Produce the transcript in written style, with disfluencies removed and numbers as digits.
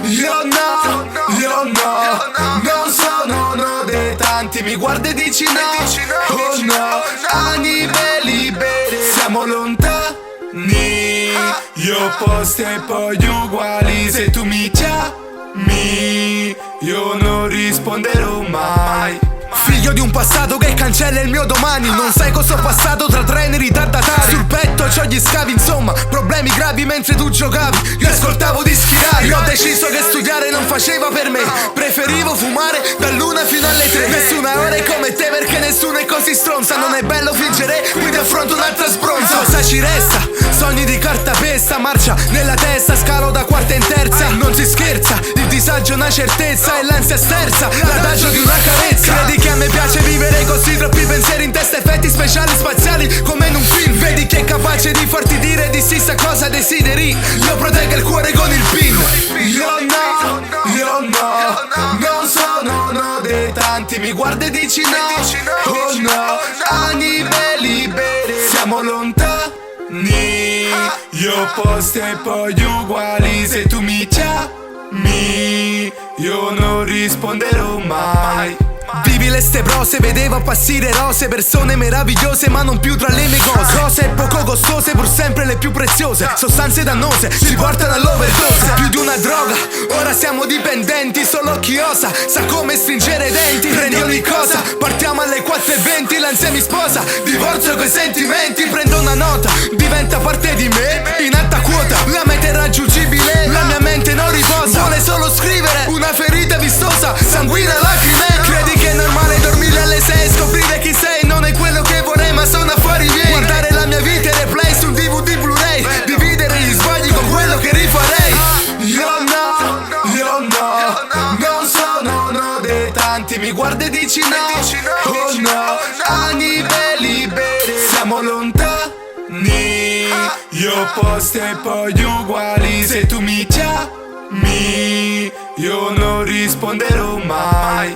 Io no, non sono uno dei tanti. Mi guardi e dici no, oh no, anime libere. Siamo lontani, io opposti e poi uguali. Se tu mi chiami, io non risponderò mai. Figlio di un passato che cancella il mio domani. Non sai cosa ho passato tra treni ritardatari. Sul petto c'ho gli scavi, insomma, problemi gravi mentre tu giocavi. Io ascoltavo dischi rari. Io ho deciso che studiare non faceva per me. Preferivo fumare dall'una fino alle 3. Nessuna ora è come te perché nessuno è così stronza. Non è bello fingere, quindi affronto un'altra sbronza. Cosa ci resta? Sogni di cartapesta, marcia nella testa, scalo da quarta in terza. Non si scherza, il disagio è una certezza e l'ansia sterza, l'adagio di una carezza. Credi che a me piace vivere così, troppi pensieri in testa, effetti speciali spaziali come in un film. Vedi che è capace di farti dire di sì sa cosa desideri. Io proteggo il cuore con il pin. Io no, non sono uno dei tanti. Mi guardi e dici no, oh no, anime libere. Siamo lontani, io opposti e poi uguali. Se tu mi chiami, io non risponderò mai. Vivi le ste prose, vedevo appassire rose, persone meravigliose ma non più tra le mie cose. Cose poco costose, pur sempre le più preziose. Sostanze dannose, ci portano all'overdose. Più di una droga, ora siamo dipendenti. Solo chi osa sa come stringere i denti. Prendi ogni cosa, partiamo alle 4:20. L'ansia mi sposa, divorzio coi sentimenti. Prendo una nota, diventa parte di me. In alta quota, la meta è raggiungibile. La mia mente non riposa, vuole solo scrivere una ferita vistosa, sanguina lacrime. Credi che è normale dormire alle 6 e scoprire chi sei? Non è quello che vorrei ma sono affari miei. Guardare la mia vita e replay su un DVD Blu-ray. Dividere gli sbagli con quello che rifarei. Io no, non sono uno dei tanti. Mi guardi e dici no, oh no, anime libere. Siamo lontani, io opposti e poi uguali. Se tu mi chiami, io non risponderò mai.